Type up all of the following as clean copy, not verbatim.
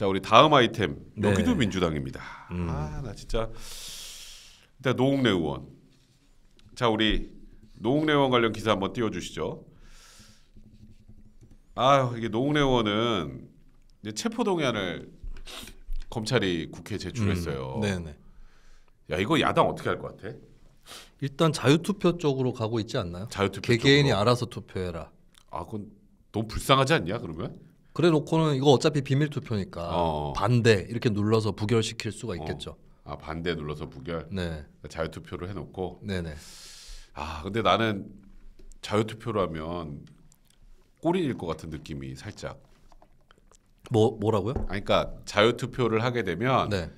자, 우리 다음 아이템 여기도 네. 민주당입니다. 나 진짜 일단 노웅래 의원. 자, 우리 노웅래 의원 관련 기사 한번 띄워주시죠. 이게 노웅래 의원은 이제 체포동의안을 검찰이 국회에 제출했어요. 네네. 야, 이거 야당 어떻게 할 것 같아? 일단 자유투표 쪽으로 가고 있지 않나요? 자유투표 개개인이 쪽으로. 알아서 투표해라. 그건 너무 불쌍하지 않냐 그러면? 그래놓고는 이거 어차피 비밀 투표니까 반대 이렇게 눌러서 부결시킬 수가 있겠죠. 반대 눌러서 부결. 네. 자유투표로 해놓고. 네네. 근데 나는 자유투표로 하면 꼴인일 것 같은 느낌이 살짝. 뭐라고요? 그러니까 자유투표를 하게 되면 네.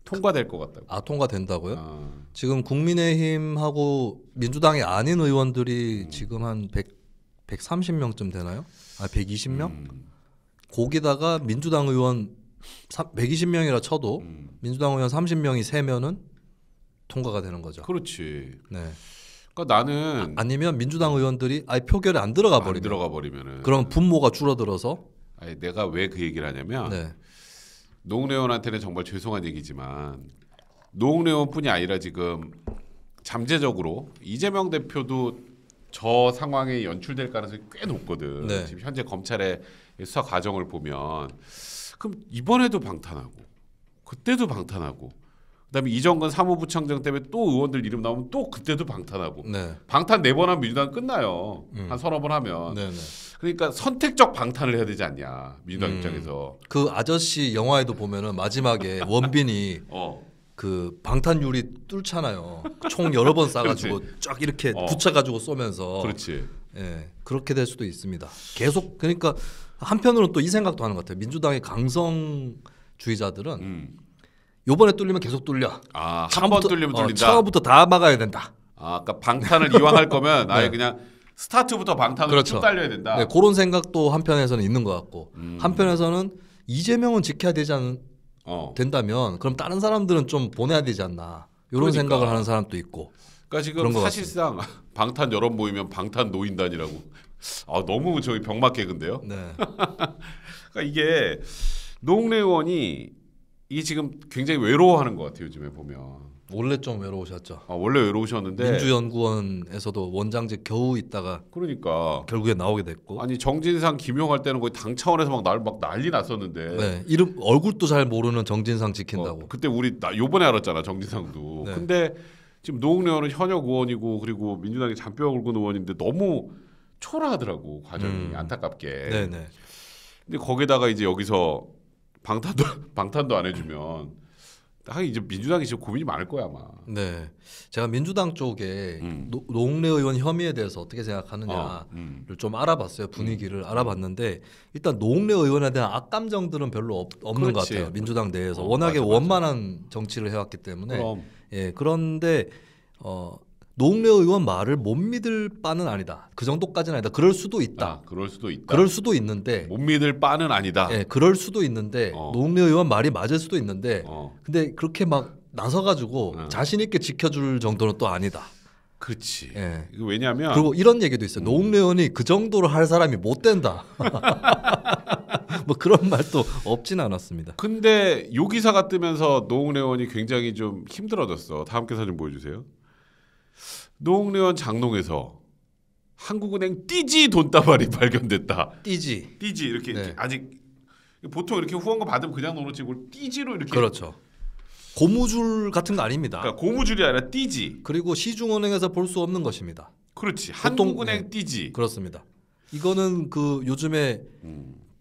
통과될 것 같다고. 통과된다고요? 지금 국민의힘하고 민주당이 아닌 의원들이 지금 한 130명쯤 되나요? 120명? 거기다가 민주당 의원 120명이라 쳐도 민주당 의원 30명이 세면은 통과가 되는 거죠. 그렇지. 네. 그러니까 나는 아니면 민주당 의원들이 표결에 안 들어가 버리면은 그럼 분모가 줄어들어서 내가 왜 그 얘기를 하냐면 네. 노웅래 의원한테는 정말 죄송한 얘기지만 노웅래 의원뿐이 아니라 지금 잠재적으로 이재명 대표도 저 상황에 연출될 가능성이 꽤 높거든. 네. 지금 현재 검찰의 수사 과정을 보면 그럼 이번에도 방탄하고 그때도 방탄하고 그다음에 이정근 사무부총장 때문에 또 의원들 이름 나오면 또 그때도 방탄하고 네. 방탄 4번 하면 민주당 끝나요. 한 서너 번 하면. 네네. 그러니까 선택적 방탄을 해야 되지 않냐 민주당 입장에서. 그 아저씨 영화에도 보면은 마지막에 원빈이 그 방탄유리 뚫잖아요. 총 여러 번 쏴가지고 쫙 이렇게 붙여가지고 쏘면서. 그렇지. 예, 그렇게 될 수도 있습니다. 계속 그러니까 한편으로는 또 이 생각도 하는 것 같아요. 민주당의 강성주의자들은 요번에 뚫리면 계속 뚫려. 한 번 뚫리면 뚫린다. 처음부터 다 막아야 된다. 그러니까 방탄을 이왕 할 거면 아예 그냥 스타트부터 방탄으로 그렇죠. 쭉 달려야 된다. 네, 그런 생각도 한편에서는 있는 것 같고 한편에서는 이재명은 지켜야 된다면 그럼 다른 사람들은 좀 보내야 되지 않나 이런 그러니까. 생각을 하는 사람도 있고. 그러니까 지금 사실상 방탄 여론 모이면 방탄 노인단이라고. 너무 저기 병맛 개그인데요. 네. 그러니까 이게 노웅래 의원이 이게 지금 굉장히 외로워하는 것 같아요. 요즘에 보면. 원래 좀 외로우셨죠. 원래 외로우셨는데 민주연구원에서도 원장직 겨우 있다가 그러니까 결국에 나오게 됐고. 아니 정진상 김용할 때는 거의 당 차원에서 막 난리 났었는데. 네, 이름 얼굴도 잘 모르는 정진상 지킨다고. 그때 우리 요번에 알았잖아 정진상도. 네. 근데 지금 노웅래 의원은 현역 의원이고 그리고 민주당의 잔뼈 굵은 의원인데 너무 초라하더라고 과정이 안타깝게. 네네. 근데 거기다가 이제 여기서 방탄도 안 해주면. 이제 민주당이 지금 고민이 많을 거야 아마. 네, 제가 민주당 쪽에 노웅래 의원 혐의에 대해서 어떻게 생각하느냐를 좀 알아봤어요. 분위기를 알아봤는데 일단 노웅래 의원에 대한 악감정들은 별로 없는 것 같아요. 민주당 내에서 워낙에 맞아. 원만한 정치를 해왔기 때문에. 그럼. 예, 그런데 노웅래 의원 말을 못 믿을 바는 아니다. 그 정도까지는 아니다. 그럴 수도 있다. 그럴 수도 있다. 그럴 수도 있는데 못 믿을 바는 아니다. 예, 그럴 수도 있는데 노웅래 의원 말이 맞을 수도 있는데 근데 그렇게 막 나서가지고 자신 있게 지켜줄 정도는 또 아니다. 그렇지. 예. 이거 왜냐하면 그리고 이런 얘기도 있어요. 노웅래 의원이 그 정도로 할 사람이 못 된다. 뭐 그런 말도 없진 않았습니다. 근데 요 기사가 뜨면서 노웅래 의원이 굉장히 좀 힘들어졌어. 다음 기사 좀 보여주세요. 노웅래 의원 장롱에서 한국은행 띠지 돈다발이 발견됐다. 띠지 이렇게, 네. 이렇게 아직 보통 이렇게 후원금 받으면 그냥 넣어놓지 뭘 띠지로 이렇게. 그렇죠. 고무줄 같은 거 아닙니다. 그러니까 고무줄이 아니라 띠지. 그리고 시중은행에서 볼 수 없는 것입니다. 그렇지. 한국은행 띠지. 그렇습니다. 이거는 그 요즘에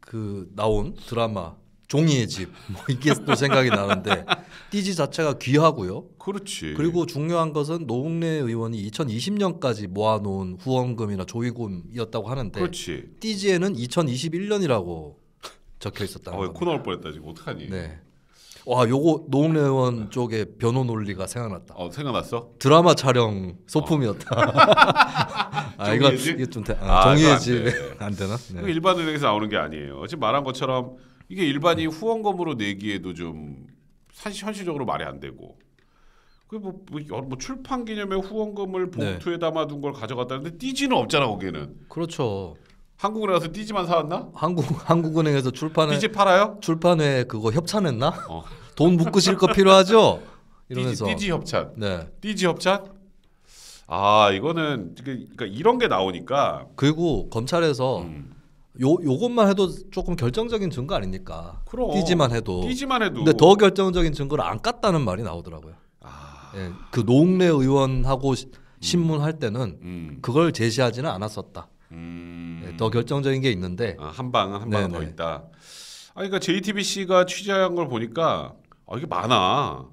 그 나온 드라마 종이의 집 뭐 이게 또 생각이 나는데 띠지 자체가 귀하고요. 그렇지. 그리고 중요한 것은 노웅래 의원이 2020년까지 모아놓은 후원금이나 조의금이었다고 하는데 그렇지. 띠지에는 2021년이라고 적혀 있었다는 겁니다. 코 나올 뻔했다 지금 어떡하니. 네. 와, 요거 노웅래 의원 쪽의 변호 논리가 생각났다. 생각났어? 드라마 촬영 소품이었다. 이게 좀 종이의 집에 안 되나? 네. 일반은행에서 나오는 게 아니에요. 지금 말한 것처럼 이게 일반이 후원금으로 내기에도 좀 현실적으로 말이 안 되고. 뭐 출판 기념회 후원금을 봉투에 담아둔 걸 가져갔다는데 띠지는 없잖아 거기는. 그렇죠. 한국은행 가서 띠지만 사왔나? 한국은행에서 띠지 팔아요? 출판회 그거 협찬했나? 어. 돈 묶으실 거 필요하죠? 이러면서 띠지 협찬. 네. 띠지 협찬? 아 이거는 그러니까 이런 게 나오니까 그리고 검찰에서 요것만 해도 조금 결정적인 증거 아닙니까? 그럼 띠지만 해도. 근데 더 결정적인 증거를 안 깠다는 말이 나오더라고요. 예, 그 노웅래 의원하고 신문할 때는 그걸 제시하지는 않았었다. 예, 더 결정적인 게 있는데 한 방은 더 네네. 있다. 그러니까 JTBC가 취재한 걸 보니까 이게 많아.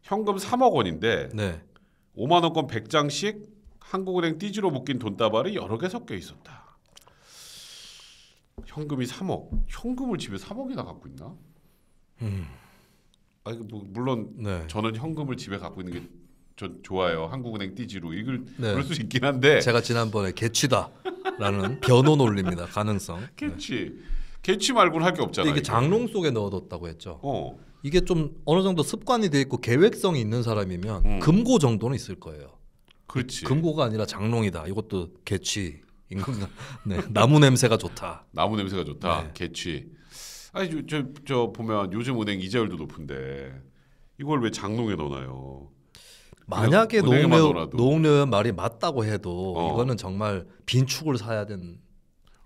현금 3억 원인데 네. 5만 원권 100장씩 한국은행 띠지로 묶인 돈다발이 여러 개 섞여 있었다. 현금이 3억. 현금을 집에 3억이나 갖고 있나? 물론 네. 저는 현금을 집에 갖고 있는 게 전 좋아요. 한국은행 띠지로 이걸 네. 그럴 수 있긴 한데 제가 지난번에 개취다라는 변호 논리입니다. 가능성. 개취 말고는 할 게 없잖아. 근데 이게 장롱 속에 넣어뒀다고 했죠. 어. 이게 좀 어느 정도 습관이 돼 있고 계획성이 있는 사람이면 금고 정도는 있을 거예요. 그렇지. 금고가 아니라 장롱이다. 이것도 개취인 건가? 네. 나무 냄새가 좋다. 나무 냄새가 좋다. 네. 개취. 아니 저 보면 요즘 은행 이자율도 높은데 이걸 왜 장롱에 넣어놔요? 만약에 은행에만 넣어놔도. 노웅래 의원 말이 맞다고 해도 어. 이거는 정말 빈축을 사야 되는.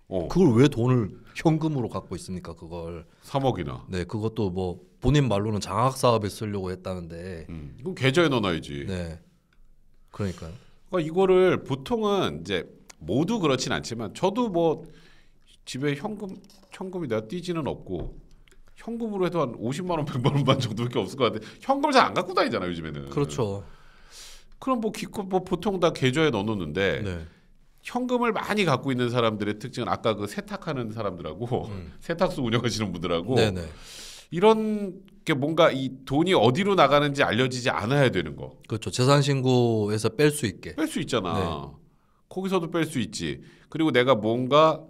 어. 그걸 왜 돈을 현금으로 갖고 있습니까? 그걸. 3억이나. 네, 그것도 뭐 본인 말로는 장학 사업에 쓰려고 했다는데. 그럼 계좌에 넣어놔야지. 네. 그러니까요. 그러니까 이거를 보통은 이제 모두 그렇진 않지만 저도 뭐 집에 현금이 내가 띠지는 없고 현금으로 해도 한 50만 원, 100만 원만 정도밖에 없을 것 같은데 현금을 잘 안 갖고 다니잖아요 요즘에는. 그렇죠. 그럼 뭐 보통 다 계좌에 넣어놓는데 네. 현금을 많이 갖고 있는 사람들의 특징은 아까 그 세탁하는 사람들하고 세탁소 운영하시는 분들하고 네네. 이런 게 뭔가 이 돈이 어디로 나가는지 알려지지 않아야 되는 거. 그렇죠. 재산 신고에서 뺄 수 있게. 뺄 수 있잖아. 네. 거기서도 뺄 수 있지. 그리고 내가 뭔가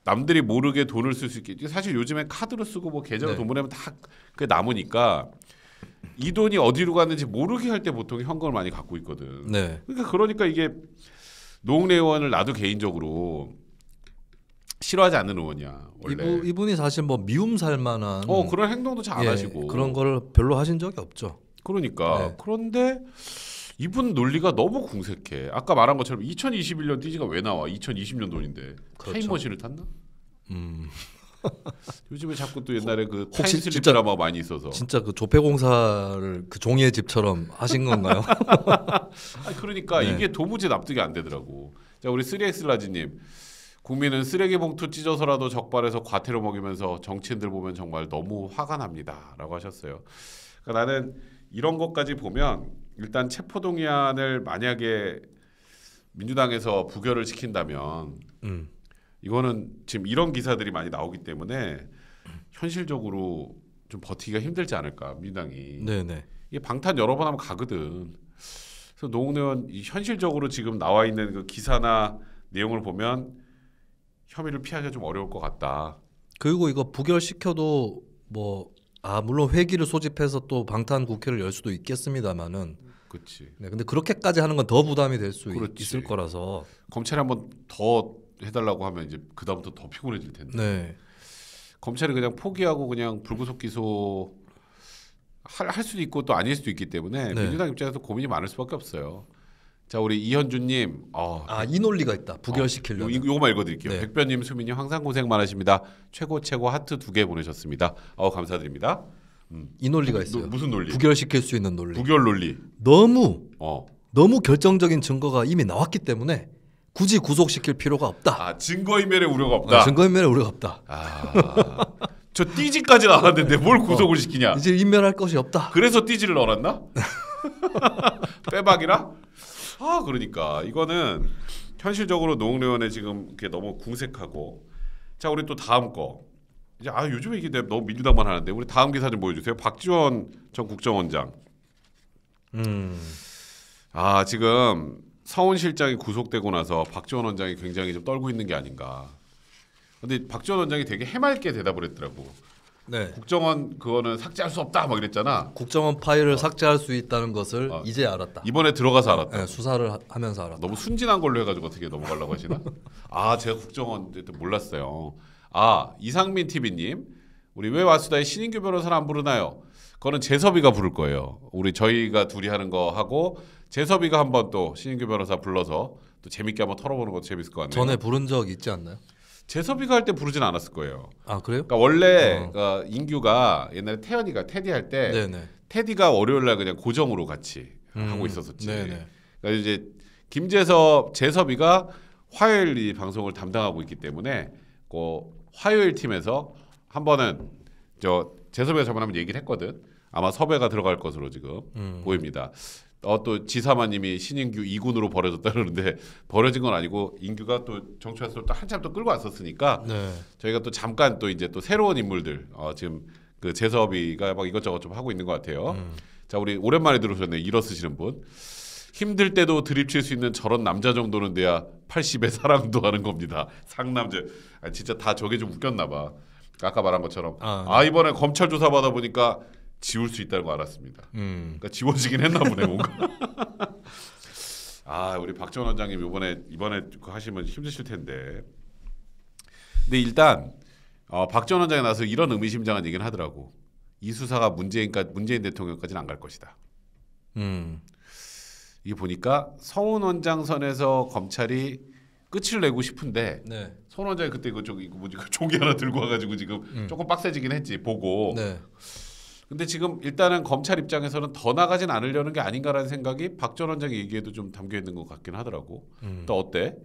남들이 모르게 돈을 쓸 수 있게. 사실 요즘엔 카드로 쓰고 뭐 계좌로 네. 돈 보내면 다 그게 남으니까 이 돈이 어디로 갔는지 모르게 할 때 보통 현금을 많이 갖고 있거든. 네. 그러니까 이게 노웅래 의원을 나도 개인적으로 싫어하지 않는 의원이야. 원래. 이분이 사실 뭐 미움 살 만한 그런 행동도 잘 안 하시고 그런 거를 별로 하신 적이 없죠. 그러니까 네. 그런데 이분 논리가 너무 궁색해. 아까 말한 것처럼 2021년 띠지가 왜 나와? 2020년 돈인데 그렇죠. 타임머신을 탔나? 요즘에 자꾸 또 옛날에 그 혹시 타임슬립 진짜- 드라마가 많이 있어서. 진짜 그 조폐공사를 그 종이의 집처럼 하신 건가요? 그러니까 네. 이게 도무지 납득이 안 되더라고. 자 우리 3X 라지님. 국민은 쓰레기 봉투 찢어서라도 적발해서 과태료 먹이면서 정치인들 보면 정말 너무 화가 납니다라고 하셨어요. 그러니까 나는 이런 것까지 보면 일단 체포동의안을 만약에 민주당에서 부결을 시킨다면 이거는 지금 이런 기사들이 많이 나오기 때문에 현실적으로 좀 버티기가 힘들지 않을까 민주당이. 네네. 이게 방탄 여러 번 하면 가거든. 그래서 노웅래 의원 현실적으로 지금 나와 있는 그 기사나 내용을 보면 혐의를 피하기가 좀 어려울 것 같다. 그리고 이거 부결시켜도 물론 회기를 소집해서 또 방탄 국회를 열 수도 있겠습니다만은. 그렇지. 네, 근데 그렇게까지 하는 건 더 부담이 될 수 그렇지. 있을 거라서. 검찰이 한번 더 해달라고 하면 이제 그 다음부터 더 피곤해질 텐데. 네. 검찰이 그냥 포기하고 그냥 불구속 기소 할 수도 있고 또 아닐 수도 있기 때문에 네. 민주당 입장에서 고민이 많을 수밖에 없어요. 자 우리 이현주님, 이 논리가 있다. 부결시키려면. 요거만 읽어드릴게요. 네. 백변님, 수민님 항상 고생 많으십니다. 최고 하트 2개 보내셨습니다. 감사드립니다. 이 논리가 있어요. 무슨 논리? 부결시킬 수 있는 논리. 부결 논리. 너무 결정적인 증거가 이미 나왔기 때문에 굳이 구속시킬 필요가 없다. 증거인멸의 우려가 없다. 증거인멸의 우려가 없다. 저 띠지까지 나왔는데 뭘 구속을 시키냐? 이제 인멸할 것이 없다. 그래서 띠지를 넣어놨나? 빼박이라? 그러니까 이거는 현실적으로 노웅래 의원의 지금 이게 너무 궁색하고. 자 우리 또 다음 거. 이제 요즘에 이게 너무 민주당만 하는데 우리 다음 기사 좀 보여주세요. 박지원 전 국정원장. 지금 서훈 실장이 구속되고 나서 박지원 원장이 굉장히 좀 떨고 있는 게 아닌가. 근데 박지원 원장이 되게 해맑게 대답을 했더라고. 네. 국정원 그거는 삭제할 수 없다 막 이랬잖아. 국정원 파일을 삭제할 수 있다는 것을 이제 알았다. 이번에 들어가서 알았다. 네, 수사를 하면서 알았다. 너무 순진한 걸로 해가지고 어떻게 넘어가려고 하시나? 아 제가 국정원 몰랐어요. 아 이상민 TV님 우리 왜 와수다에 신인규 변호사를 안 부르나요? 그거는 재섭이가 부를 거예요. 우리 저희가 둘이 하는 거 하고 재섭이가 한번 또 신인규 변호사 불러서 또 재밌게 한번 털어보는 것도 재밌을 것 같네요. 전에 부른 적 있지 않나요? 재섭이가 할 때 부르진 않았을 거예요. 아 그래요? 그러니까 원래 인규가 옛날에 태연이가 테디 할 때 네네. 테디가 월요일 날 그냥 고정으로 같이 하고 있었었지. 네네. 그러니까 이제 김재섭, 재섭이가 화요일 이 방송을 담당하고 있기 때문에 그 화요일 팀에서 한 번은 저 재섭이가 저번에 한번 얘기를 했거든. 아마 섭외가 들어갈 것으로 지금 보입니다. 또 지사마님이 신인규 2군으로 버려졌다 그러는데 버려진 건 아니고 인규가 또 정치화수를 또 한참 또 끌고 왔었으니까 네. 저희가 또 잠깐 또 이제 또 새로운 인물들 지금 그 재섭이가 막 이것저것 좀 하고 있는 것 같아요. 자 우리 오랜만에 들어오셨네요. 일어 쓰시는 분. 힘들 때도 드립칠 수 있는 저런 남자 정도는 돼야 80에 사랑도 하는 겁니다. 상남자. 진짜 다 저게 좀 웃겼나 봐. 아까 말한 것처럼 이번에 검찰 조사 받아 보니까 지울 수 있다는 거 알았습니다. 그러니까 지워지긴 했나 보네 뭔가. 우리 박지원 원장님 이번에 그거 하시면 힘드실 텐데. 근데 일단 박지원 원장이 나서 이런 의미심장한 얘기는 하더라고. 이 수사가 문재인 대통령까지는 안 갈 것이다. 이게 보니까 서훈 원장 선에서 검찰이 끝을 내고 싶은데 네. 서훈 원장이 그때 이거 뭐지 종이 하나 들고 와가지고 지금 조금 빡세지긴 했지 보고. 네. 근데 지금 일단은 검찰 입장에서는 더 나가진 않으려는 게 아닌가라는 생각이 박지원 원장의 얘기에도 좀 담겨 있는 것 같긴 하더라고. 또 어때?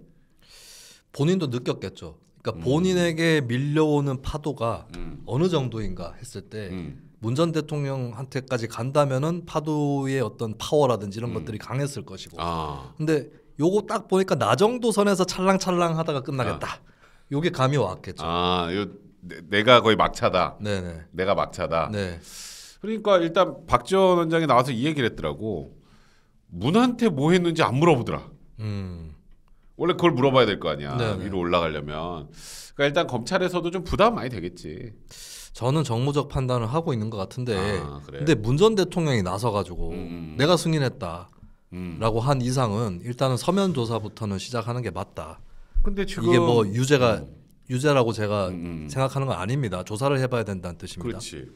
본인도 느꼈겠죠. 그러니까 본인에게 밀려오는 파도가 어느 정도인가 했을 때 문 전 대통령한테까지 간다면은 파도의 어떤 파워라든지 이런 것들이 강했을 것이고. 근데 요거 딱 보니까 나 정도 선에서 찰랑찰랑 하다가 끝나겠다. 요게 감이 왔겠죠. 내가 거의 막차다. 네네. 내가 막차다. 네. 그러니까 일단 박지원 원장이 나와서 이 얘기를 했더라고. 문한테 뭐 했는지 안 물어보더라. 원래 그걸 물어봐야 될 거 아니야. 네네. 위로 올라가려면. 그러니까 일단 검찰에서도 좀 부담 많이 되겠지. 저는 정무적 판단을 하고 있는 것 같은데 그래? 근데 문 전 대통령이 나서가지고 내가 승인했다 라고 한 이상은 일단은 서면 조사부터는 시작하는 게 맞다. 근데 지금 이게 뭐 유죄라고 제가 생각하는 건 아닙니다. 조사를 해봐야 된다는 뜻입니다. 그렇지.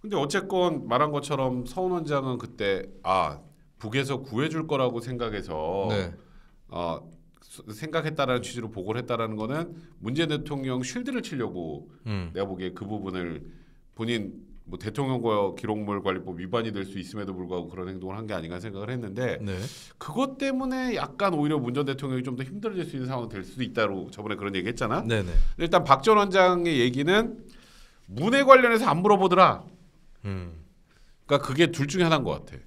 근데 어쨌건 말한 것처럼 서훈 원장은 그때 북에서 구해줄 거라고 생각해서 네. 생각했다라는 취지로 보고를 했다라는 거는 문재인 대통령 쉴드를 치려고 내가 보기에 그 부분을 본인 뭐 대통령과 기록물 관리법 위반이 될 수 있음에도 불구하고 그런 행동을 한 게 아닌가 생각을 했는데 네. 그것 때문에 약간 오히려 문 전 대통령이 좀 더 힘들어질 수 있는 상황이 될 수도 있다고 저번에 그런 얘기 했잖아. 네네. 일단 박지원 원장의 얘기는 문에 관련해서 안 물어보더라. 그러니까 그게 둘 중에 하나인 것 같아.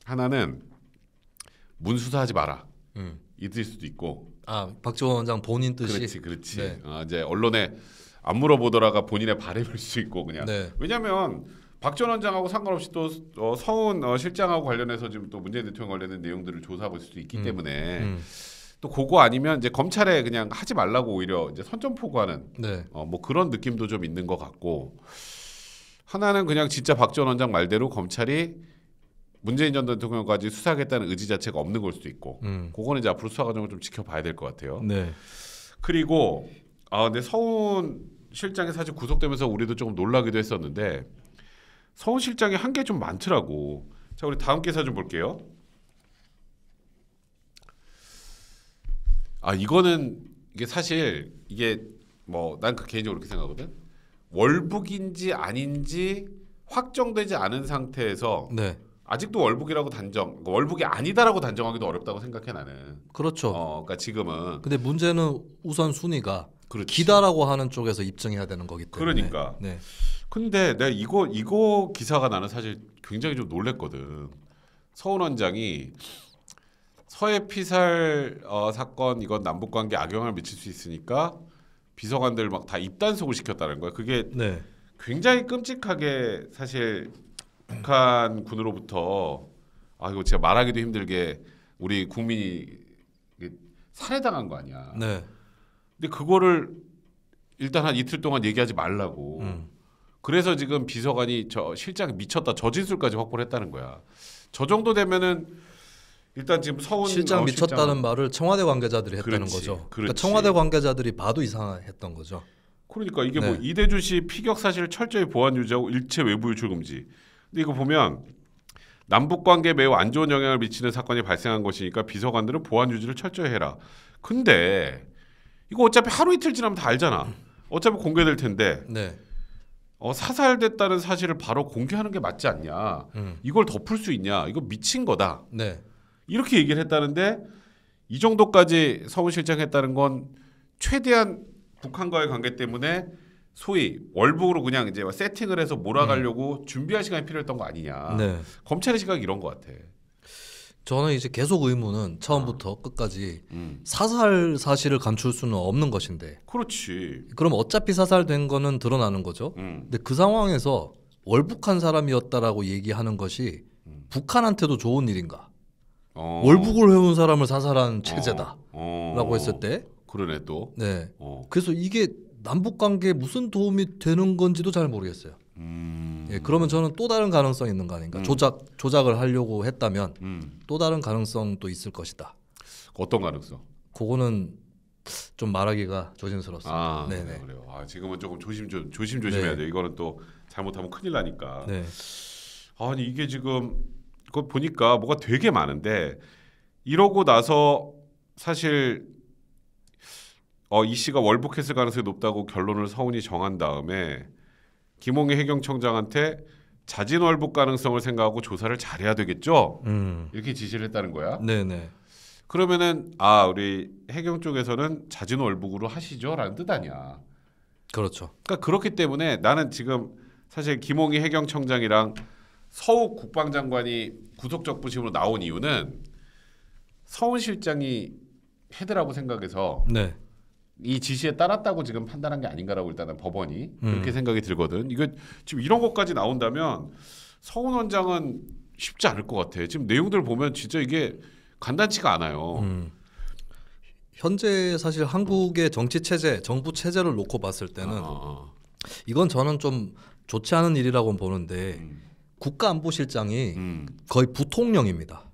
하나는 문 수사하지 마라. 이틀 수도 있고. 박지원 원장 본인 뜻이. 그렇지. 네. 이제 언론에 안 물어보더라가 본인의 바람일 수 있고 그냥. 네. 왜냐하면 박지원 원장하고 상관없이 또 서훈 실장하고 관련해서 지금 또 문재인 대통령 관련된 내용들을 조사하고 있을 수 있기 때문에 또 그거 아니면 이제 검찰에 그냥 하지 말라고 오히려 이제 선전포고하는 네. 뭐 그런 느낌도 좀 있는 것 같고. 하나는 그냥 진짜 박지원 원장 말대로 검찰이 문재인 전 대통령까지 수사하겠다는 의지 자체가 없는 걸 수도 있고 그거는 이제 앞으로 수사 과정을 좀 지켜봐야 될 것 같아요. 네. 그리고 근데 서훈 실장이 사실 구속되면서 우리도 조금 놀라기도 했었는데 서훈 실장이 한 게 좀 많더라고. 자 우리 다음 기사 좀 볼게요. 이거는 이게 사실 이게 뭐 난 그 개인적으로 그렇게 생각하거든. 월북인지 아닌지 확정되지 않은 상태에서 네. 아직도 월북이라고 월북이 아니다라고 단정하기도 어렵다고 생각해 나는. 그렇죠. 그러니까 지금은. 근데 문제는 우선 순위가 그렇지. 기다라고 하는 쪽에서 입증해야 되는 거기 때문에. 그러니까. 네. 근데 내가 이거 기사가 나는 사실 굉장히 좀 놀랬거든. 서훈 원장이 서해 피살 사건 이건 남북 관계 악영향을 미칠 수 있으니까 비서관들 막 다 입단속을 시켰다는 거야. 그게 네. 굉장히 끔찍하게 사실 북한군으로부터 이거 제가 말하기도 힘들게 우리 국민이 살해당한 거 아니야. 네. 근데 그거를 일단 한 이틀 동안 얘기하지 말라고. 그래서 지금 비서관이 저 실장 미쳤다 저 진술까지 확보를 했다는 거야. 저 정도 되면은 일단 지금 서훈 실장 미쳤다는 실장은- 말을 청와대 관계자들이 했다는 그렇지, 거죠. 그렇지. 그러니까 청와대 관계자들이 봐도 이상했던 거죠. 그러니까 이게 뭐 네. 이대주 씨 피격 사실을 철저히 보안 유지하고 일체 외부 유출 금지. 근데 이거 보면 남북 관계에 매우 안 좋은 영향을 미치는 사건이 발생한 것이니까 비서관들은 보안 유지를 철저히 해라. 근데 이거 어차피 하루 이틀 지나면 다 알잖아. 어차피 공개될 텐데 네. 사살됐다는 사실을 바로 공개하는 게 맞지 않냐. 이걸 덮을 수 있냐. 이거 미친 거다. 네. 이렇게 얘기를 했다는데 이 정도까지 서훈 실장 했다는 건 최대한 북한과의 관계 때문에 소위 월북으로 그냥 이제 세팅을 해서 몰아가려고 준비할 시간이 필요했던 거 아니냐. 네. 검찰의 시각이 이런 것 같아. 저는 이제 계속 의문은 처음부터 끝까지 음. 사살 사실을 감출 수는 없는 것인데 그렇지. 그럼 어차피 사살된 거는 드러나는 거죠. 근데 그 상황에서 월북한 사람이었다라고 얘기하는 것이 북한한테도 좋은 일인가? 월북을 해온 사람을 사살한 체제다라고 했을 때, 그러네 또. 네. 그래서 이게 남북 관계에 무슨 도움이 되는 건지도 잘 모르겠어요. 예, 그러면 저는 또 다른 가능성이 있는 거 아닌가? 조작을 하려고 했다면 또 다른 가능성도 있을 것이다. 어떤 가능성? 그거는 좀 말하기가 조심스럽습니다. 네네. 그래요. 지금은 조금 조심해야 돼. 이거는 또 잘못하면 큰일 나니까. 네. 아니 이게 지금 그거 보니까 뭐가 되게 많은데 이러고 나서 사실 이 씨가 월북했을 가능성이 높다고 결론을 서훈이 정한 다음에 김홍희 해경청장한테 자진 월북 가능성을 생각하고 조사를 잘해야 되겠죠. 이렇게 지시를 했다는 거야. 네네. 그러면은 우리 해경 쪽에서는 자진 월북으로 하시죠라는 뜻 아니야. 그렇죠. 그러니까 그렇기 때문에 나는 지금 사실 김홍희 해경청장이랑 서욱 국방장관이 구속적부심으로 나온 이유는 서훈 실장이 헤드라고 생각해서 네. 이 지시에 따랐다고 지금 판단한 게 아닌가라고 일단은 법원이 그렇게 생각이 들거든. 이거 지금 이런 것까지 나온다면 서훈 원장은 쉽지 않을 것 같아. 지금 내용들 보면 진짜 이게 간단치가 않아요. 현재 사실 한국의 정치 체제, 정부 체제를 놓고 봤을 때는 이건 저는 좀 좋지 않은 일이라고 보는데 국가안보실장이 거의 부통령입니다.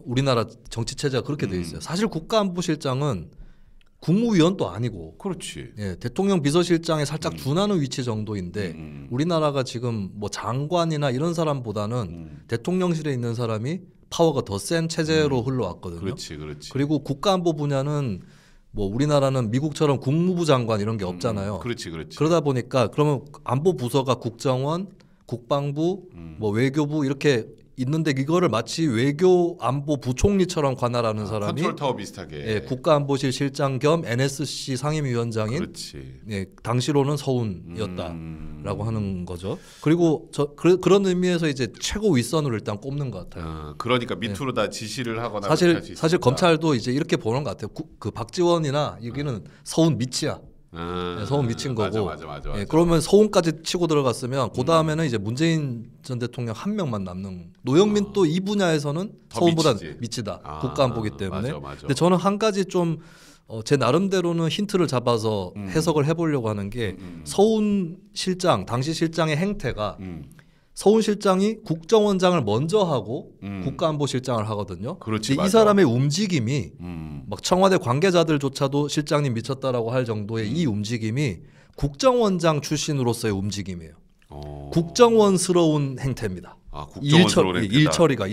우리나라 정치 체제가 그렇게 돼 있어요. 사실 국가안보실장은 국무위원도 아니고, 그렇지. 예, 대통령 비서실장에 살짝 준하는 위치 정도인데 우리나라가 지금 뭐 장관이나 이런 사람보다는 대통령실에 있는 사람이 파워가 더 센 체제로 흘러왔거든요. 그렇지. 그리고 국가안보 분야는 뭐 우리나라는 미국처럼 국무부 장관 이런 게 없잖아요. 그렇지. 그러다 보니까 그러면 안보 부서가 국정원, 국방부, 뭐 외교부 이렇게 있는데 이거를 마치 외교 안보 부총리처럼 관할하는 사람이 컨트롤 타워 비슷하게. 예, 국가안보실 실장 겸 NSC 상임위원장인 그렇지. 예, 당시로는 서훈이었다라고 하는 거죠. 그리고 그런 의미에서 이제 최고 윗선으로 일단 꼽는 것 같아요. 그러니까 밑으로 다 지시를 하거나 사실 검찰도 이제 이렇게 보는 것 같아요. 그 박지원이나 여기는 서훈 밑이야. 네, 서훈 미친 거고. 맞아. 예, 그러면 서훈까지 치고 들어갔으면 그 다음에는 이제 문재인 전 대통령 한 명만 남는. 노영민 또 이 분야에서는 서훈보다 미치다. 국가안보기 때문에. 맞아. 근데 저는 한 가지 좀 제 나름대로는 힌트를 잡아서 해석을 해보려고 하는 게 서훈 실장 당시 실장의 행태가 서훈 실장이 국정원장을 먼저 하고 국가안보실장을 하거든요. 그렇지, 근데 이 맞아. 사람의 움직임이 막 청와대 관계자들조차도 실장님 미쳤다라고 할 정도의 이 움직임이 국정원장 출신으로서의 움직임이에요. 국정원스러운 행태입니다. 국정원스러운 행태다. 일처리가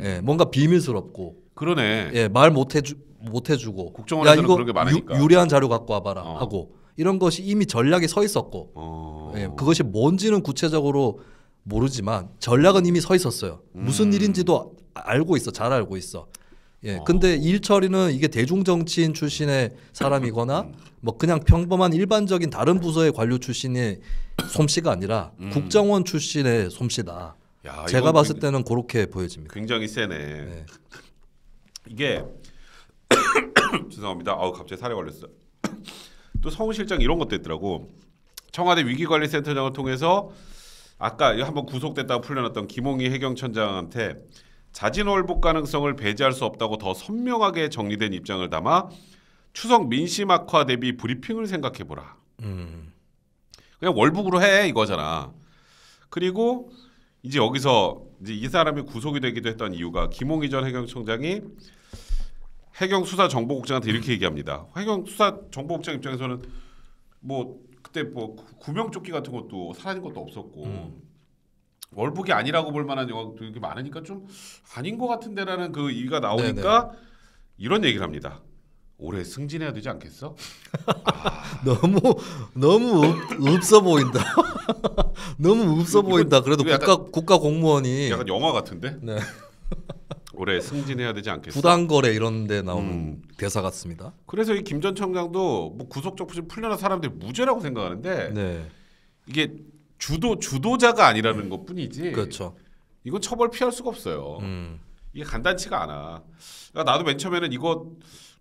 예, 뭔가 비밀스럽고 그러네. 예, 말 못해주고 국정원에서는 이거 그런 게 많으니까. 유리한 자료 갖고 와봐라 하고 이런 것이 이미 전략이 서 있었고 예, 그것이 뭔지는 구체적으로 모르지만 전략은 이미 서 있었어요. 무슨 일인지도 알고 있어, 잘 알고 있어. 예, 근데 일처리는 이게 대중 정치인 출신의 사람이거나 뭐 그냥 평범한 일반적인 다른 부서의 관료 출신의 솜씨가 아니라 국정원 출신의 솜씨다. 야, 제가 봤을 때는 그렇게 보여집니다. 굉장히 세네. 네. 이게 죄송합니다. 갑자기 살에 걸렸어. 또 서훈 실장 이런 것도 있더라고. 청와대 위기관리센터장을 통해서 아까 한번 구속됐다가 풀려났던 김홍희 해경청장한테 자진 월북 가능성을 배제할 수 없다고 더 선명하게 정리된 입장을 담아 추석 민심 악화 대비 브리핑을 생각해보라. 그냥 월북으로 해 이거잖아. 그리고 이제 여기서 이제 이 사람이 구속이 되기도 했던 이유가 김홍희 전 해경청장이 해경수사정보국장한테 이렇게 얘기합니다. 해경수사정보국장 입장에서는 뭐 그때 뭐 구명조끼 같은 것도 사라진 것도 없었고 월북이 아니라고 볼 만한 영화도 이렇게 많으니까 좀 아닌 것 같은데라는 그 얘기가 나오니까 이런 얘기를 합니다. 올해 승진해야 되지 않겠어? 너무 없어 보인다. 너무 없어 보인다. 그래도 국가 공무원이 약간 영화 같은데? 네. 올해 승진해야 되지 않겠어? 부당거래 이런 데 나오는 대사 같습니다. 그래서 이 김 전 청장도 뭐 구속적부심 풀려나 사람들이 무죄라고 생각하는데 네. 이게 주도자가 아니라는 것뿐이지. 그렇죠. 이건 처벌 피할 수가 없어요. 이게 간단치가 않아. 그러니까 나도 맨 처음에는 이거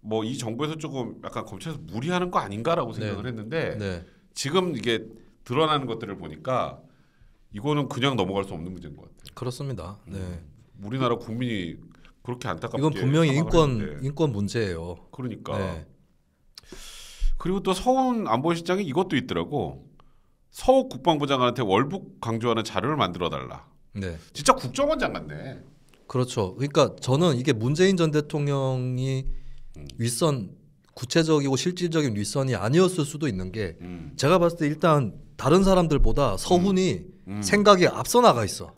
뭐 이 정부에서 조금 약간 검찰에서 무리하는 거 아닌가라고 생각을 했는데 네. 지금 이게 드러나는 것들을 보니까 이거는 그냥 넘어갈 수 없는 문제인 것 같아요. 그렇습니다. 네. 우리나라 국민이 그렇게 안타깝게 이건 분명히 사망을 인권 문제예요. 그러니까. 네. 그리고 또 서훈 안보실장이 이것도 있더라고. 서욱 국방부 장관한테 월북 강조하는 자료를 만들어 달라. 네. 진짜 국정원장 같네. 그렇죠. 그러니까 저는 이게 문재인 전 대통령이 윗선 구체적이고 실질적인 윗선이 아니었을 수도 있는 게 제가 봤을 때 일단 다른 사람들보다 서훈이 생각이 앞서 나가 있어.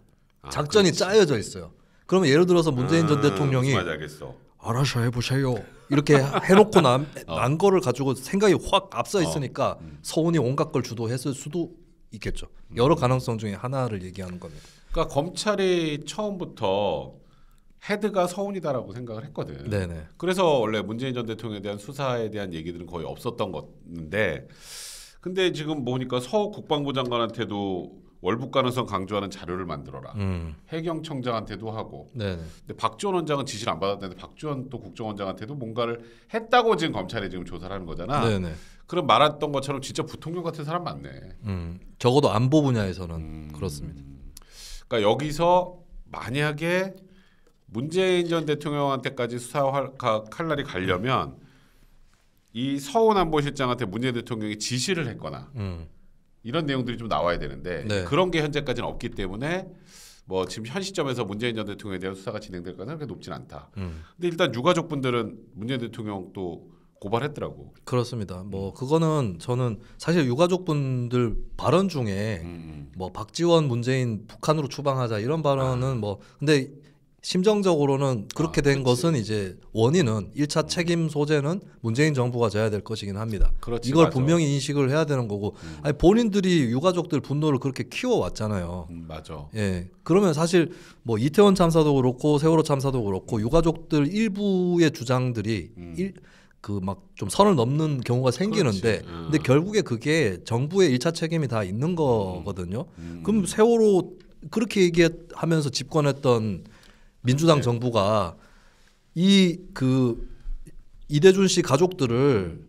작전이 짜여져 있어요. 그러면 예를 들어서 문재인 전 대통령이 무슨 말인지 알겠어. 알아서 해보세요. 이렇게 해놓고 난 거를 가지고 생각이 확 앞서 있으니까 서훈이 온갖 걸 주도했을 수도 있겠죠. 여러 가능성 중에 하나를 얘기하는 겁니다. 그러니까 검찰이 처음부터 헤드가 서훈이다라고 생각을 했거든. 네네. 그래서 원래 문재인 전 대통령에 대한 수사에 대한 얘기들은 거의 없었던 건데, 근데 지금 보니까 서욱 국방부 장관한테도 월북 가능성 강조하는 자료를 만들어라. 해경청장한테도 하고. 네네. 근데 박지원 원장은 지시를 안 받았는데 박지원 또 국정원장한테도 뭔가를 했다고 지금 검찰이 지금 조사를 하는 거잖아. 네네. 그럼 말했던 것처럼 진짜 부통령 같은 사람 많네. 적어도 안보 분야에서는 그렇습니다. 그러니까 여기서 만약에 문재인 전 대통령한테까지 수사 칼날이 가려면 이 서훈 안보실장한테 문재인 대통령이 지시를 했거나 이런 내용들이 좀 나와야 되는데 네. 그런 게 현재까지는 없기 때문에 뭐 지금 현 시점에서 문재인 전 대통령에 대한 수사가 진행될 가능성이 그렇게 높진 않다. 근데 일단 유가족분들은 문재인 대통령 또 고발했더라고. 그렇습니다. 뭐 그거는 저는 사실 유가족분들 발언 중에 뭐 박지원 문재인 북한으로 추방하자 이런 발언은 뭐 근데 심정적으로는 그렇게 된 것은 이제 원인은 1차 책임 소재는 문재인 정부가 져야 될 것이긴 합니다. 그렇지, 이걸 맞아. 분명히 인식을 해야 되는 거고 아니 본인들이 유가족들 분노를 그렇게 키워왔잖아요. 맞아. 예. 그러면 사실 뭐 이태원 참사도 그렇고 세월호 참사도 그렇고 유가족들 일부의 주장들이 그 막 좀 선을 넘는 경우가 생기는데 근데 결국에 그게 정부의 1차 책임이 다 있는 거거든요. 그럼 세월호 그렇게 얘기하면서 집권했던 민주당 정부가 이 그 이대준 씨 가족들을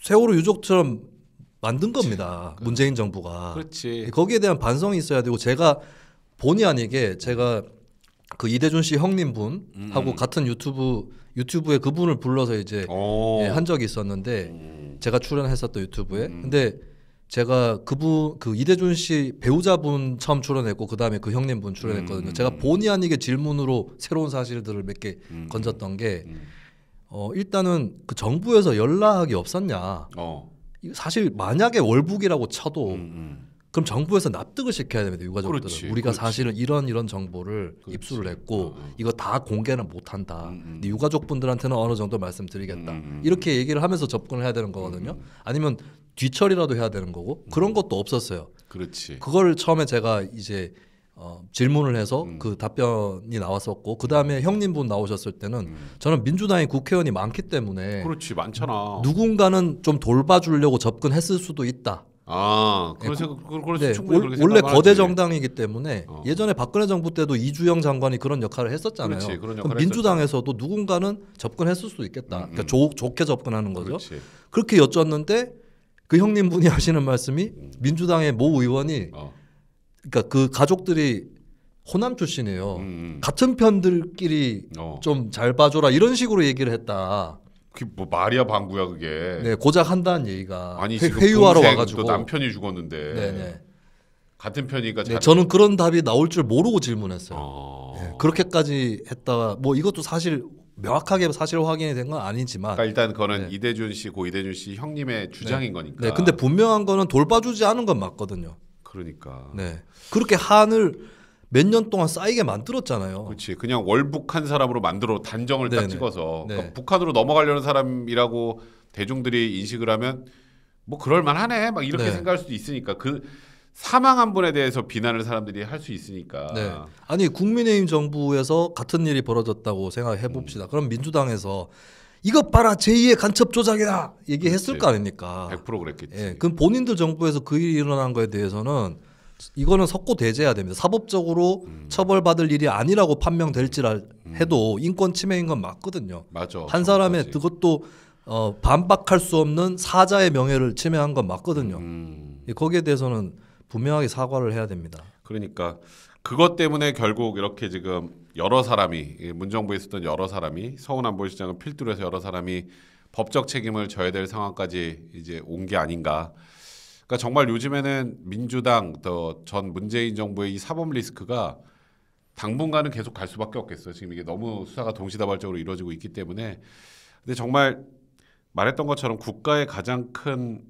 세월호 유족처럼 만든 겁니다. 문재인 정부가. 그렇지. 거기에 대한 반성이 있어야 되고 제가 본의 아니게 제가 그 이대준 씨 형님분하고 같은 유튜브에 그분을 불러서 이제 한 적이 있었는데 제가 출연했었던 유튜브에 근데 제가 그 이대준 씨 배우자분 처음 출연했고 그 다음에 그 형님분 출연했거든요. 제가 본의 아니게 질문으로 새로운 사실들을 몇 개 건졌던 게 일단은 그 정부에서 연락이 없었냐. 사실 만약에 월북이라고 쳐도 그럼 정부에서 납득을 시켜야 됩니다. 유가족들은. 그렇지, 우리가 그렇지. 사실은 이런 정보를 입수를 했고 이거 다 공개는 못한다. 근데 유가족분들한테는 어느 정도 말씀드리겠다. 이렇게 얘기를 하면서 접근을 해야 되는 거거든요. 아니면 뒤처리라도 해야 되는 거고 그런 것도 없었어요. 그렇지. 그걸 처음에 제가 이제 질문을 해서 그 답변이 나왔었고 그 다음에 형님분 나오셨을 때는 저는 민주당의 국회의원이 많기 때문에 그렇지 많잖아. 누군가는 좀 돌봐주려고 접근했을 수도 있다. 그런 생각, 그럴 수 네, 충분히 그렇게 원래 생각하지. 거대 정당이기 때문에 예전에 박근혜 정부 때도 이주영 장관이 그런 역할을 했었잖아요. 그렇지, 그런 그럼 역할을 민주당에서도 누군가는 접근했을 수도 있겠다. 그러니까 좋게 접근하는 거죠. 그렇지. 그렇게 여쭸는데 그 형님분이 하시는 말씀이 민주당의 모 의원이 그러니까 그 가족들이 호남 출신이에요. 같은 편들끼리 좀 잘 봐줘라 이런 식으로 얘기를 했다. 그게 뭐 말이야 방구야 그게. 네, 고작 한다는 얘기가 아니 지금 회유하러 동생 와가지고 또 남편이 죽었는데 네네. 같은 편이니까 네, 저는 그런 답이 나올 줄 모르고 질문했어요. 네, 그렇게까지 했다가 뭐 이것도 사실 명확하게 사실 확인이 된 건 아니지만 그러니까 일단 그거는 네. 이대준 씨, 고 이대준 씨 형님의 주장인 거니까. 네, 근데 분명한 거는 돌봐주지 않은 건 맞거든요. 그러니까. 네, 그렇게 한을 몇 년 동안 쌓이게 만들었잖아요. 그렇지. 그냥 월북한 사람으로 만들어 단정을 딱 네네. 찍어서 네. 그러니까 북한으로 넘어가려는 사람이라고 대중들이 인식을 하면 뭐 그럴 만하네 막 이렇게 네. 생각할 수도 있으니까 그 사망한 분에 대해서 비난을 사람들이 할 수 있으니까. 네. 아니 국민의힘 정부에서 같은 일이 벌어졌다고 생각해 봅시다. 그럼 민주당에서 이것 봐라 제2의 간첩 조작이다 얘기했을 그렇지. 거 아닙니까? 100% 그랬겠지. 예, 그럼 본인들 정부에서 그 일이 일어난 거에 대해서는 이거는 석고대죄해야 됩니다. 사법적으로 처벌받을 일이 아니라고 판명될지라도 인권 침해인 건 맞거든요. 맞아. 한 사람의 정확하지. 그것도 반박할 수 없는 사자의 명예를 침해한 건 맞거든요. 예, 거기에 대해서는 분명하게 사과를 해야 됩니다. 그러니까 그것 때문에 결국 이렇게 지금 여러 사람이 문정부에 있었던 여러 사람이 서훈안보시장을 필두로 해서 여러 사람이 법적 책임을 져야 될 상황까지 이제 온 게 아닌가. 그러니까 정말 요즘에는 민주당 또 전 문재인 정부의 이 사법 리스크가 당분간은 계속 갈 수밖에 없겠어요. 지금 이게 너무 수사가 동시다발적으로 이루어지고 있기 때문에. 근데 정말 말했던 것처럼 국가의 가장 큰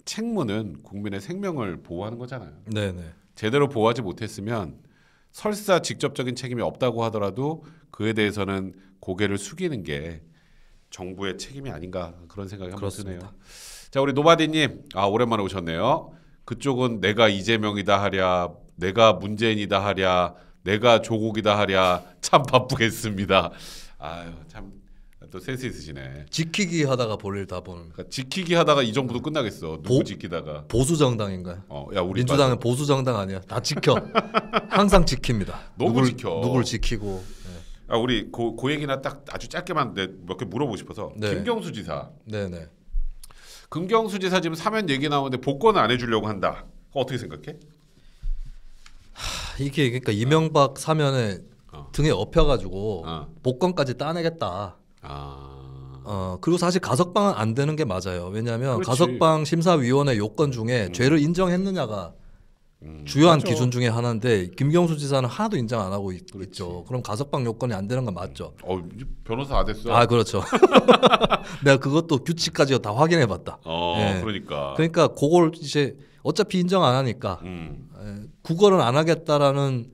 책무는 국민의 생명을 보호하는 거잖아요. 네네. 제대로 보호하지 못했으면 설사 직접적인 책임이 없다고 하더라도 그에 대해서는 고개를 숙이는 게 정부의 책임이 아닌가 그런 생각이 한번 드네요. 자, 우리 노바디님, 오랜만에 오셨네요. 그쪽은 내가 이재명이다 하랴, 내가 문재인이다 하랴, 내가 조국이다 하랴, 참 바쁘겠습니다. 아유, 참 또 센스 있으시네. 지키기 하다가 볼일 다 보는. 그러니까 지키기 하다가 이 정부도 끝나겠어. 누구 지키다가. 보수 정당인가요? 야, 우리 민주당은 보수 정당 아니야. 다 지켜. 항상 지킵니다. 너무 지켜. 누굴 지키고. 네. 우리 그 얘기나 딱 아주 짧게만 몇 개 물어보고 싶어서. 네. 김경수 지사. 네네. 김경수 지사 지금 사면 얘기 나오는데 복권 안 해주려고 한다. 그거 어떻게 생각해? 이게 그러니까 이명박 사면에 등에 업혀가지고 복권까지 따내겠다. 그리고 사실 가석방은 안 되는 게 맞아요. 왜냐하면 그렇지. 가석방 심사위원회 요건 중에 죄를 인정했느냐가 주요한 맞아. 기준 중에 하나인데 김경수 지사는 하나도 인정 안 하고 있죠. 그럼 가석방 요건이 안 되는 건 맞죠. 변호사 안 됐어. 그렇죠. 내가 그것도 규칙까지 다 확인해봤다. 네. 그러니까 그걸 이제 어차피 인정 안 하니까 구걸은 안 하겠다라는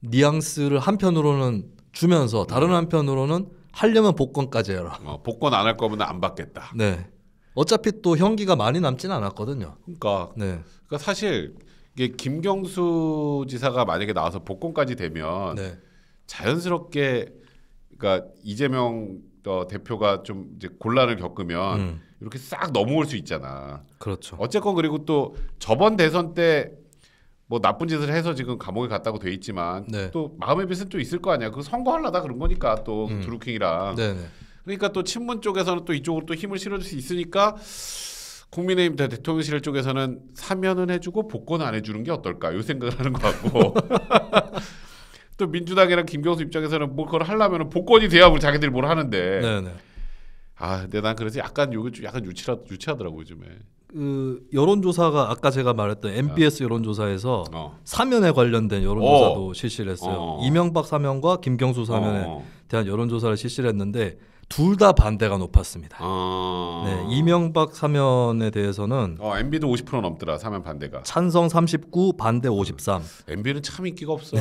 뉘앙스를 한편으로는 주면서 다른 한편으로는 하려면 복권까지 해라. 복권 안 할 거면 안 받겠다. 네. 어차피 또 형기가 많이 남지는 않았거든요. 그러니까 사실 이게 김경수 지사가 만약에 나와서 복권까지 되면 자연스럽게 그러니까 이재명 대표가 좀 이제 곤란을 겪으면 이렇게 싹 넘어올 수 있잖아. 그렇죠. 어쨌건 그리고 또 저번 대선 때 뭐 나쁜 짓을 해서 지금 감옥에 갔다고 돼 있지만 또 마음의 빚은 또 있을 거 아니야. 그 선거하려다 그런 거니까 또 드루킹이랑. 그러니까 또 친문 쪽에서는 또 이쪽으로 또 힘을 실어줄 수 있으니까 국민의힘 대통령실 쪽에서는 사면은 해주고 복권 안 해주는 게 어떨까 이 생각을 하는 것 같고 또 민주당이랑 김경수 입장에서는 뭐 그걸 하려면 복권이 돼야 우리 자기들이 뭘 하는데. 근데 난 그래서 약간 유치하더라고 요즘에. 그 여론조사가 아까 제가 말했던 MBS 여론조사에서 사면에 관련된 여론조사도 실시를 했어요. 이명박 사면과 김경수 사면에 대한 여론조사를 실시를 했는데 둘 다 반대가 높았습니다. 이명박 사면에 대해서는 MB도 50% 넘더라. 사면 반대가. 찬성 39, 반대 53. MB는 참 인기가 없어.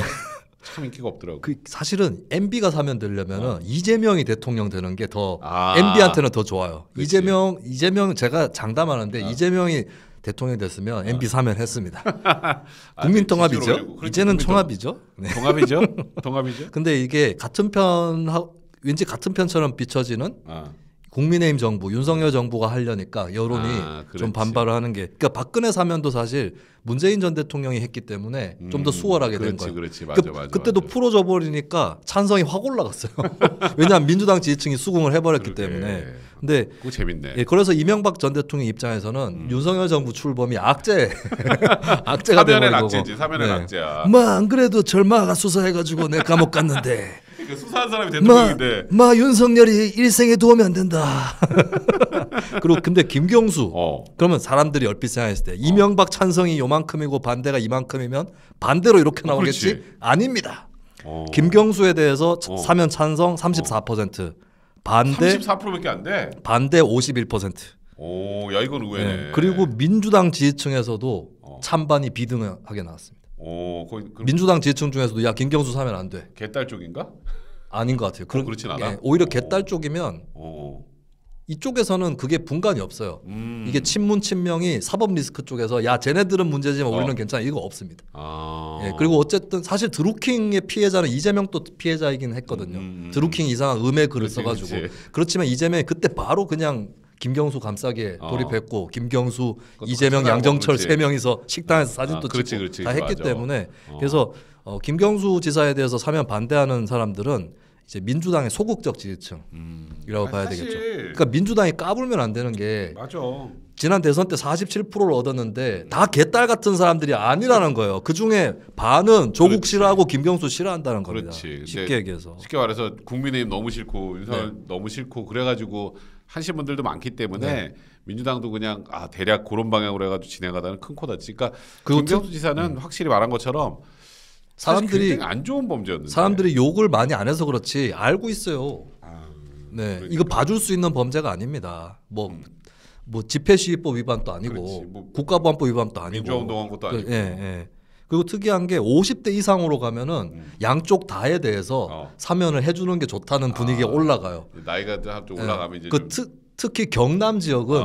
참 인기가 없더라고. 사실은 MB가 사면되려면 이재명이 대통령 되는 게 더 MB한테는 더 좋아요. 그치. 이재명 제가 장담하는데 이재명이 대통령이 됐으면 MB 사면했습니다. 국민통합이죠. 이제는 통합이죠. 통합이죠. 근데 이게 왠지 같은 편처럼 비춰지는 국민의힘 정부, 윤석열 정부가 하려니까 여론이 좀 반발을 하는 게. 그러니까 박근혜 사면도 사실 문재인 전 대통령이 했기 때문에 좀 더 수월하게 된 거예요. 그렇지, 맞아. 그때도 풀어져 버리니까 찬성이 확 올라갔어요. 왜냐하면 민주당 지지층이 수긍을 해버렸기 때문에. 근데 그거 재밌네. 그래서 이명박 전 대통령 입장에서는 윤석열 정부 출범이 악재가 사면의 되는 악재지. 사면의 악재야. 안 그래도 절마가 수사해가지고 내 감옥 갔는데 그러니까 수사한 사람이 대통령인데. 마 윤석열이 일생에 도움이 안 된다. 그리고 근데 김경수 그러면 사람들이 얼핏 생각했을 때 이명박 찬성이 요만큼이고 반대가 이만큼이면 반대로 이렇게 나오겠지? 그렇지. 아닙니다. 김경수에 대해서 사면 찬성 34%, 반대 34%밖에 안 돼. 반대 51%. 오, 야 이건 의외네. 네. 그리고 민주당 지지층에서도 찬반이 비등하게 나왔습니다. 오, 거의 민주당 지지층 중에서도 야 김경수 사면 안 돼. 개딸 쪽인가? 아닌 것 같아요. 그렇진 않아. 오히려 개딸 쪽이면 이쪽에서는 그게 분간이 없어요. 이게 친문 친명이 사법 리스크 쪽에서 야 쟤네들은 문제지만 우리는 괜찮아 이거 없습니다. 예, 그리고 어쨌든 사실 드루킹의 피해자는 이재명도 피해자이긴 했거든요. 드루킹 이상한 음의 글을 써가지고 그렇지만 이재명이 그때 바로 그냥 김경수 감싸기에 돌입했고 김경수, 이재명, 양정철 세 명이서 식당에서 사진도 찍고 다 했기 때문에 그래서 김경수 지사에 대해서 사면 반대하는 사람들은 이제 민주당의 소극적 지지층이라고 봐야 되겠죠. 그러니까 민주당이 까불면 안 되는 게 맞아. 지난 대선 때 47%를 얻었는데 다 개딸 같은 사람들이 아니라는 거예요. 그 중에 반은 조국 싫어하고 김경수 싫어한다는 겁니다. 그렇지. 쉽게 얘기해서. 쉽게 말해서 국민의힘 너무 싫고 윤석열 너무 싫고 그래가지고 하신 분들도 많기 때문에 민주당도 그냥 대략 그런 방향으로 해가지고 진행하다는 큰 코다지. 그러니까 김경수 지사는 확실히 말한 것처럼 사람들이 안 좋은 범죄였는데 사람들이 욕을 많이 안 해서 그렇지 알고 있어요. 네, 그러니까. 이거 봐줄 수 있는 범죄가 아닙니다. 뭐 집회시위법 위반도 아니고 국가보안법 위반도 아니고 민주화운동한 것도 아니고. 예. 그리고 특이한 게 50대 이상으로 가면은 양쪽 다에 대해서 사면을 해주는 게 좋다는 분위기가 올라가요. 나이가 좀 올라가면 이제 특히 경남 지역은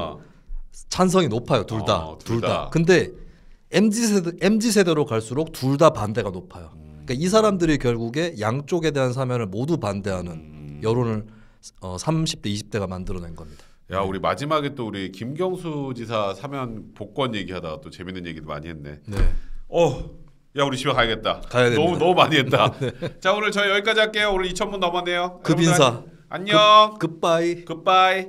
찬성이 높아요. 둘 다. 근데 MZ 세대로 갈수록 둘 다 반대가 높아요. 그러니까 이 사람들이 결국에 양쪽에 대한 사면을 모두 반대하는 여론을 30대, 20대가 만들어낸 겁니다. 야, 우리 마지막에 또 우리 김경수 지사 사면 복권 얘기하다가 또 재밌는 얘기도 많이 했네. 네. 야, 우리 집에 가야겠다. 가야 됩니다. 너무 많이 했다. 자, 오늘 저희 여기까지 할게요. 오늘 2,000분 넘었네요. 급인사. 안녕. 굿바이. 굿바이.